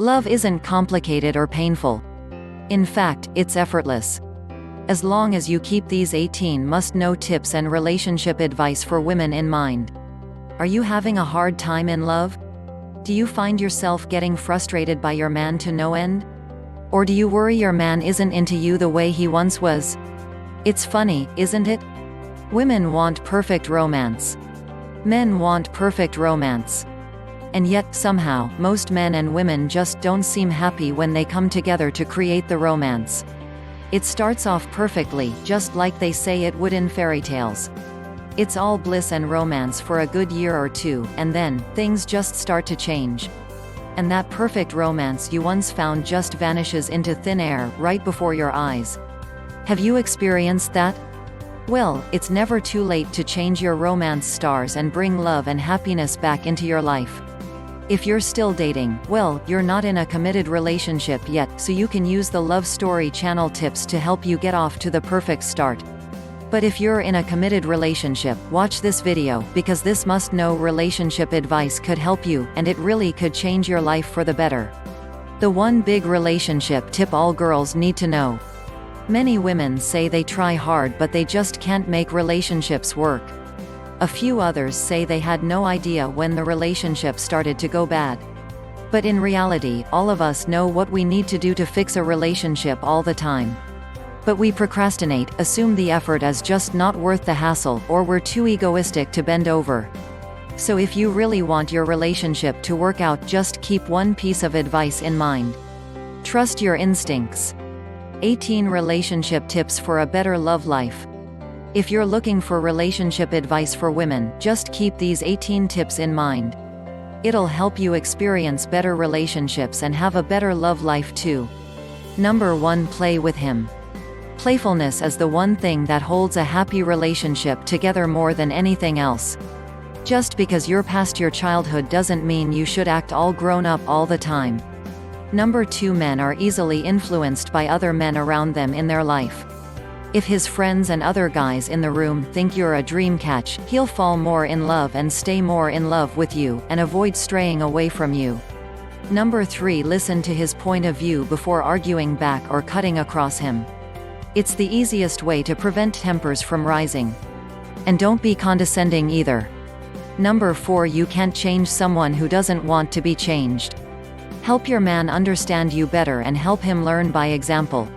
Love isn't complicated or painful. In fact, it's effortless. As long as you keep these 18 must-know tips and relationship advice for women in mind. Are you having a hard time in love? Do you find yourself getting frustrated by your man to no end? Or do you worry your man isn't into you the way he once was? It's funny, isn't it? Women want perfect romance. Men want perfect romance. And yet, somehow, most men and women just don't seem happy when they come together to create the romance. It starts off perfectly, just like they say it would in fairy tales. It's all bliss and romance for a good year or two, and then, things just start to change. And that perfect romance you once found just vanishes into thin air, right before your eyes. Have you experienced that? Well, it's never too late to change your romance stars and bring love and happiness back into your life. If you're still dating, well, you're not in a committed relationship yet, so you can use the Love Story channel tips to help you get off to the perfect start. But if you're in a committed relationship, watch this video, because this must-know relationship advice could help you, and it really could change your life for the better. The one big relationship tip all girls need to know. Many women say they try hard but they just can't make relationships work. A few others say they had no idea when the relationship started to go bad. But in reality, all of us know what we need to do to fix a relationship all the time. But we procrastinate, assume the effort is just not worth the hassle, or we're too egoistic to bend over. So if you really want your relationship to work out, just keep one piece of advice in mind. Trust your instincts. 18 relationship tips for a better love life. If you're looking for relationship advice for women, just keep these 18 tips in mind. It'll help you experience better relationships and have a better love life too. Number 1. Play with him. Playfulness is the one thing that holds a happy relationship together more than anything else. Just because you're past your childhood doesn't mean you should act all grown up all the time. Number 2. Men are easily influenced by other men around them in their life. If his friends and other guys in the room think you're a dream catch, he'll fall more in love and stay more in love with you, and avoid straying away from you. Number 3. Listen to his point of view before arguing back or cutting across him. It's the easiest way to prevent tempers from rising. And don't be condescending either. Number 4. You can't change someone who doesn't want to be changed. Help your man understand you better and help him learn by example.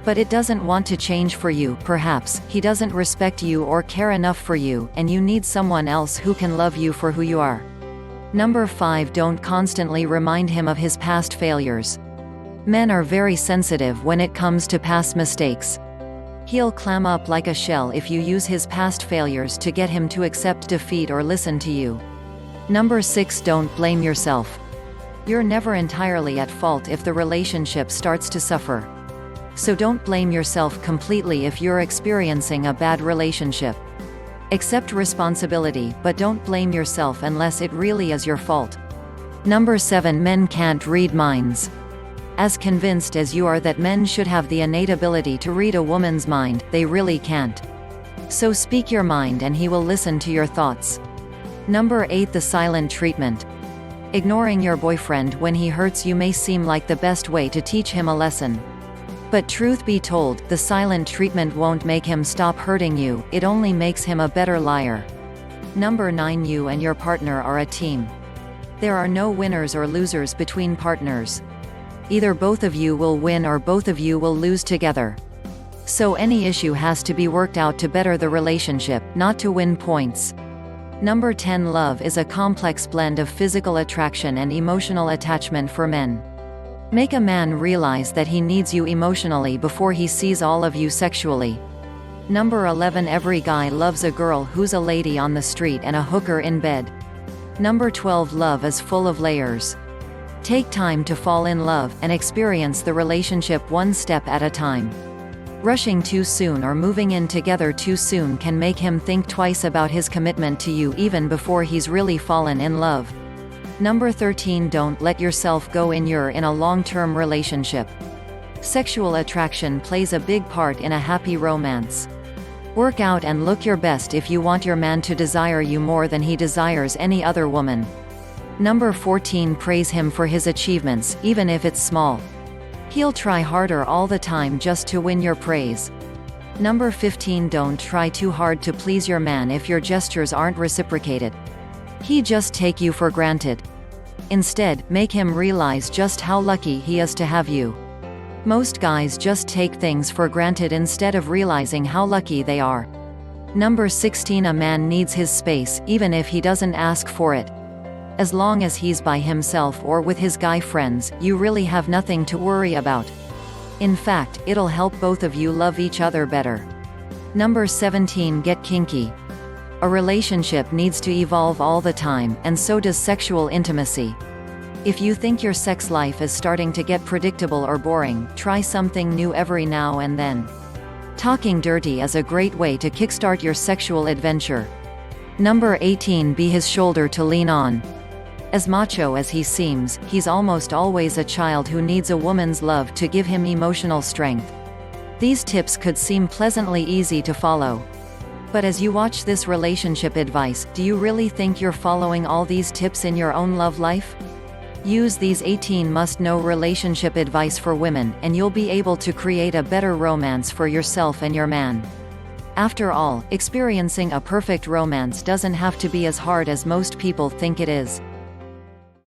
But it doesn't want to change for you, perhaps he doesn't respect you or care enough for you, and you need someone else who can love you for who you are. Number 5. Don't constantly remind him of his past failures. Men are very sensitive when it comes to past mistakes. He'll clam up like a shell if you use his past failures to get him to accept defeat or listen to you. Number 6. Don't blame yourself. You're never entirely at fault if the relationship starts to suffer. So don't blame yourself completely if you're experiencing a bad relationship. Accept responsibility, but don't blame yourself unless it really is your fault. Number 7. Men can't read minds. As convinced as you are that men should have the innate ability to read a woman's mind, they really can't. So speak your mind and he will listen to your thoughts. Number 8. The silent treatment. Ignoring your boyfriend when he hurts you may seem like the best way to teach him a lesson. But truth be told, the silent treatment won't make him stop hurting you, it only makes him a better liar. Number 9. You and your partner are a team. There are no winners or losers between partners. Either both of you will win or both of you will lose together. So any issue has to be worked out to better the relationship, not to win points. Number 10. Love is a complex blend of physical attraction and emotional attachment for men. Make a man realize that he needs you emotionally before he sees all of you sexually. Number 11. Every guy loves a girl who's a lady on the street and a hooker in bed. Number 12. Love is full of layers. Take time to fall in love, and experience the relationship one step at a time. Rushing too soon or moving in together too soon can make him think twice about his commitment to you even before he's really fallen in love. Number 13. Don't let yourself go in a long-term relationship. Sexual attraction plays a big part in a happy romance. Work out and look your best if you want your man to desire you more than he desires any other woman. Number 14. Praise him for his achievements, even if it's small. He'll try harder all the time just to win your praise. Number 15. Don't try too hard to please your man if your gestures aren't reciprocated. He just take you for granted. Instead, make him realize just how lucky he is to have you. Most guys just take things for granted instead of realizing how lucky they are. Number 16. A man needs his space, even if he doesn't ask for it. As long as he's by himself or with his guy friends, you really have nothing to worry about. In fact, it'll help both of you love each other better. Number 17. Get kinky. A relationship needs to evolve all the time, and so does sexual intimacy. If you think your sex life is starting to get predictable or boring, try something new every now and then. Talking dirty is a great way to kickstart your sexual adventure. Number 18. Be his shoulder to lean on. As macho as he seems, he's almost always a child who needs a woman's love to give him emotional strength. These tips could seem pleasantly easy to follow. But as you watch this relationship advice, do you really think you're following all these tips in your own love life? Use these 18 must-know relationship advice for women, and you'll be able to create a better romance for yourself and your man. After all, experiencing a perfect romance doesn't have to be as hard as most people think it is.